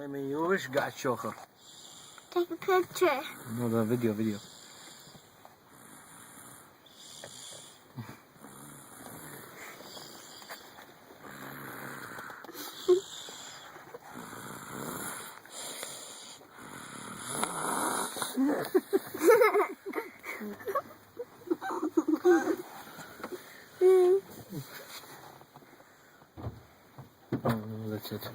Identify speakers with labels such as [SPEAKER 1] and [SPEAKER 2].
[SPEAKER 1] Mamy już gaciocha.
[SPEAKER 2] Take a picture.
[SPEAKER 1] No da, video. Oh, that's it.